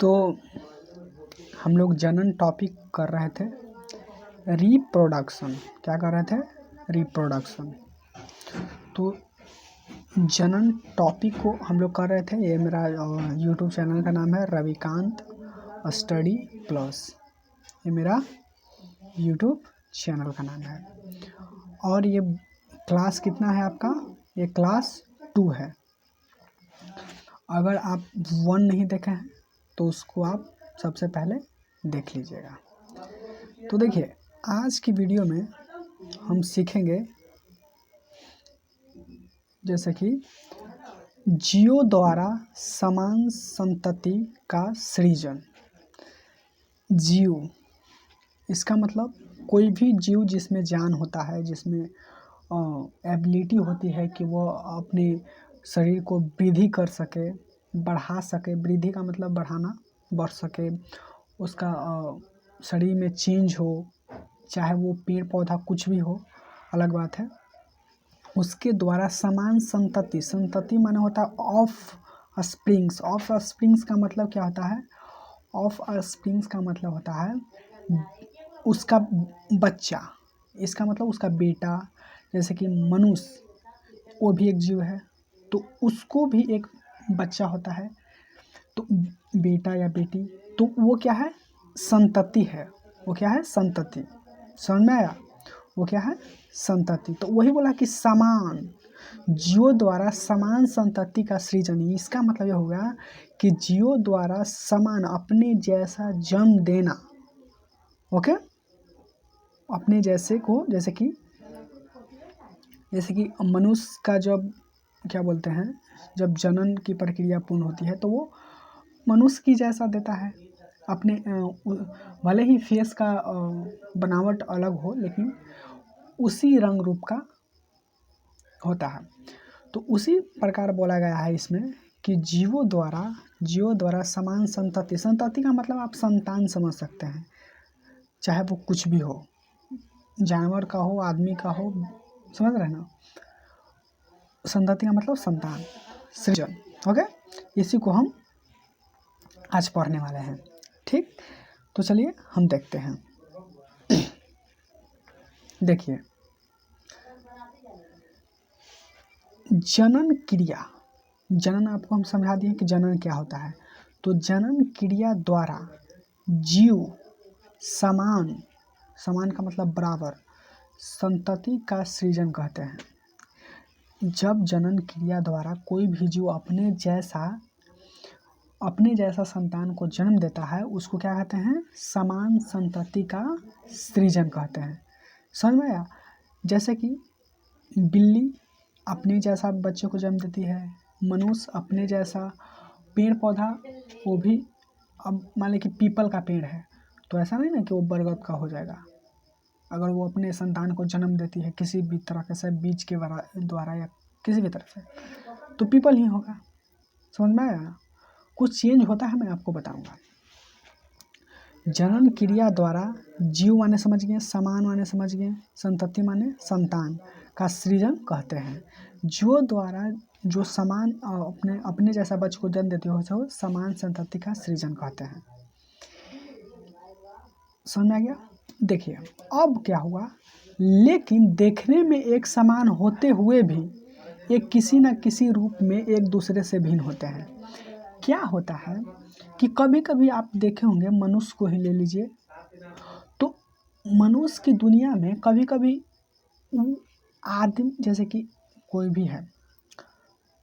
तो हम लोग जनन टॉपिक कर रहे थे, रिप्रोडक्शन। क्या कर रहे थे? रिप्रोडक्शन। तो जनन टॉपिक को हम लोग कर रहे थे। ये मेरा यूट्यूब चैनल का नाम है रविकांत स्टडी प्लस। ये मेरा यूट्यूब चैनल का नाम है। और ये क्लास कितना है आपका? ये क्लास 2 है। अगर आप 1 नहीं देखे हैं तो उसको आप सबसे पहले देख लीजिएगा। तो देखिए, आज की वीडियो में हम सीखेंगे जैसे कि जीव द्वारा समान संतति का सृजन। जीव, इसका मतलब कोई भी जीव जिसमें जान होता है, जिसमें एबिलिटी होती है कि वो अपने शरीर को वृद्धि कर सके, बढ़ा सके। वृद्धि का मतलब बढ़ाना, बढ़ सके, उसका शरीर में चेंज हो, चाहे वो पेड़ पौधा कुछ भी हो, अलग बात है। उसके द्वारा समान संतति, संतति माने होता है ऑफ स्प्रिंग्स। ऑफ स्प्रिंग्स का मतलब क्या होता है? ऑफ स्प्रिंग्स का मतलब होता है उसका बच्चा, इसका मतलब उसका बेटा। जैसे कि मनुष्य, वो भी एक जीव है, तो उसको भी एक बच्चा होता है, तो बेटा या बेटी, तो वो क्या है? संतति है। वो क्या है? संतति। समझ में आया? वो क्या है? संतति। तो वही बोला कि समान, जीव द्वारा समान संतति का सृजन। इसका मतलब यह होगा कि जीव द्वारा समान, अपने जैसा जन्म देना। ओके, अपने जैसे को, जैसे कि मनुष्य का जब क्या बोलते हैं, जब जनन की प्रक्रिया पूर्ण होती है तो वो मनुष्य की जैसा देता है अपने। भले ही फेस का बनावट अलग हो, लेकिन उसी रंग रूप का होता है। तो उसी प्रकार बोला गया है इसमें कि जीवों द्वारा समान संतति। संतति का मतलब आप संतान समझ सकते हैं, चाहे वो कुछ भी हो, जानवर का हो, आदमी का हो, समझ रहे हैं ना? संतति का मतलब संतान, सृजन। ओके, इसी को हम आज पढ़ने वाले हैं। ठीक, तो चलिए हम देखते हैं। देखिए, जनन क्रिया, जनन आपको हम समझा दिए कि जनन क्या होता है। तो जनन क्रिया द्वारा जीव समान, समान का मतलब बराबर, संतति का सृजन कहते हैं। जब जनन क्रिया द्वारा कोई भी जीव अपने जैसा संतान को जन्म देता है, उसको क्या कहते हैं? समान संतति का सृजन कहते हैं। समझ में आया? जैसे कि बिल्ली अपने जैसा बच्चे को जन्म देती है, मनुष्य अपने जैसा, पेड़ पौधा वो भी। अब मान लें कि पीपल का पेड़ है, तो ऐसा नहीं ना कि वो बरगद का हो जाएगा। अगर वो अपने संतान को जन्म देती है किसी भी तरह से, बीज के द्वारा या किसी भी तरह से, तो पीपल ही होगा। समझ में आया? कुछ चेंज होता है, मैं आपको बताऊंगा। जनन क्रिया द्वारा जीव माने समझ गए, समान माने समझ गए, संतति माने संतान का सृजन कहते हैं। जो द्वारा जो समान अपने जैसा बच्चे को जन्म देती हो, तो समान संतति का सृजन कहते हैं। समझ में आ गया? देखिए, अब क्या हुआ, लेकिन देखने में एक समान होते हुए भी ये किसी न किसी रूप में एक दूसरे से भिन्न होते हैं। क्या होता है कि कभी कभी आप देखे होंगे, मनुष्य को ही ले लीजिए, तो मनुष्य की दुनिया में कभी कभी आदमी, जैसे कि कोई भी है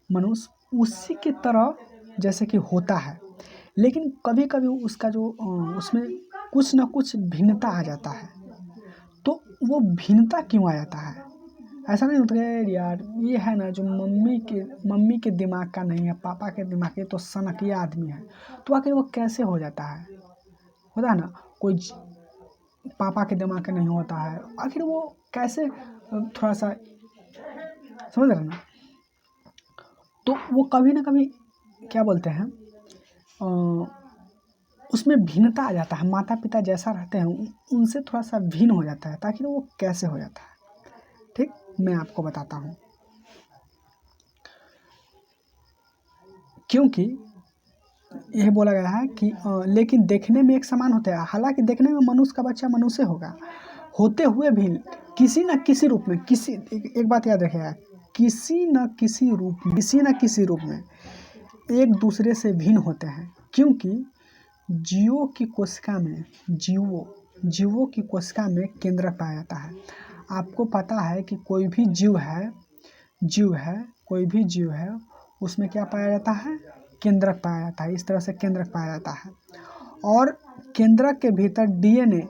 मनुष्य, उसी की तरह जैसे कि होता है, लेकिन कभी कभी उसका जो उसमें कुछ ना कुछ भिन्नता आ जाता है। तो वो भिन्नता क्यों आ जाता है? ऐसा नहीं होता है यार, ये है ना जो मम्मी के दिमाग का नहीं है, पापा के दिमाग के, तो सनकिया आदमी है, तो आखिर वो कैसे हो जाता है? होता है ना, कोई पापा के दिमाग का नहीं होता है, आखिर वो कैसे? थोड़ा सा समझ रहे ना? तो वो कभी ना कभी क्या बोलते हैं, उसमें भिन्नता आ जाता है। माता पिता जैसा रहते हैं उनसे थोड़ा सा भिन्न हो जाता है। ताकि वो कैसे हो जाता है, ठीक, मैं आपको बताता हूँ। क्योंकि यही बोला गया है कि लेकिन देखने में एक समान होते हैं। हालांकि देखने में मनुष्य का बच्चा मनुष्य होगा, होते हुए भी किसी न किसी रूप में, एक बात याद रखिएगा, किसी न किसी रूप में एक दूसरे से भिन्न होते हैं। क्योंकि जीवों की कोशिका में केंद्रक पाया जाता है। आपको पता है कि कोई भी जीव है उसमें क्या पाया जाता है, केंद्रक पाया जाता है। इस तरह से केंद्रक पाया जाता है। और केंद्रक के भीतर डीएनए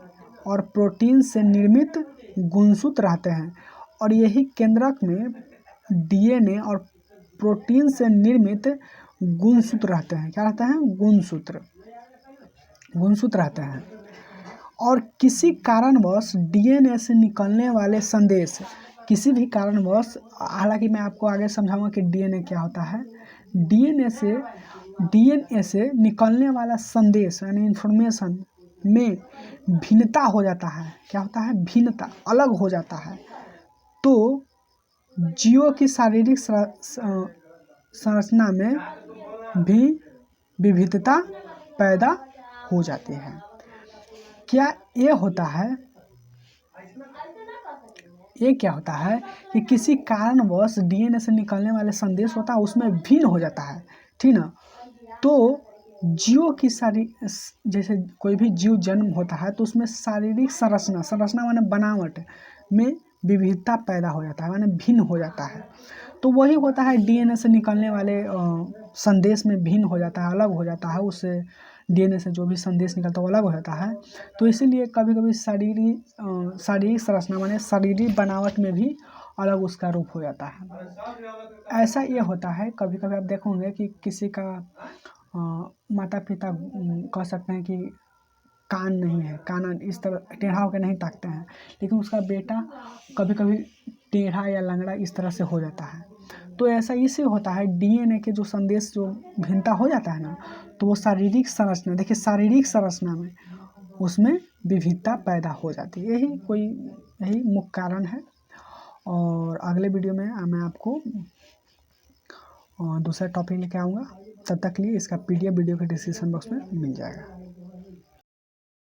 और प्रोटीन से निर्मित गुणसूत्र रहते हैं। और यही केंद्रक में डीएनए और प्रोटीन से निर्मित गुणसूत्र रहते हैं। क्या रहते हैं, गुणसूत्र रहते हैं। और किसी कारणवश डीएनए से निकलने वाले संदेश, किसी भी कारणवश, हालांकि मैं आपको आगे समझाऊंगा कि डीएनए क्या होता है। डीएनए से निकलने वाला संदेश यानी इंफॉर्मेशन में भिन्नता हो जाता है। क्या होता है, भिन्नता, अलग हो जाता है। तो जीवों की शारीरिक संरचना में भी विविधता पैदा हो जाती है। क्या ये क्या होता है कि किसी कारणवश डीएनए से निकलने वाले संदेश होता है उसमें भिन्न हो जाता है, ठीक ना। तो जीवों की जैसे कोई भी जीव जन्म होता है तो उसमें शारीरिक संरचना माने बनावट में विविधता पैदा हो जाता है, माने भिन्न हो जाता है। तो वही होता है, डीएनए से निकलने वाले संदेश में भिन्न हो जाता है, अलग हो जाता है। उससे डीएनए से जो भी संदेश निकलता है वो अलग हो जाता है। तो इसीलिए कभी कभी शारीरिक संरचना माने शारीरिक बनावट में भी अलग उसका रूप हो जाता है। ऐसा ये होता है, कभी कभी आप देखोगे कि किसी का माता पिता कह सकते हैं कि कान नहीं है, कान इस तरह टेढ़ा होकर नहीं ताकते हैं, लेकिन उसका बेटा कभी कभी टेढ़ा या लंगड़ा इस तरह से हो जाता है। तो ऐसा इससे होता है, डीएनए के जो संदेश जो भिन्नता हो जाता है ना, तो वो शारीरिक संरचना में उसमें विविधता पैदा हो जाती है। यही मुख्य कारण है। और अगले वीडियो में मैं आपको दूसरा टॉपिक लेके आऊँगा। तब तक के लिए इसका पीडीएफ वीडियो के डिस्क्रिप्शन बॉक्स में मिल जाएगा।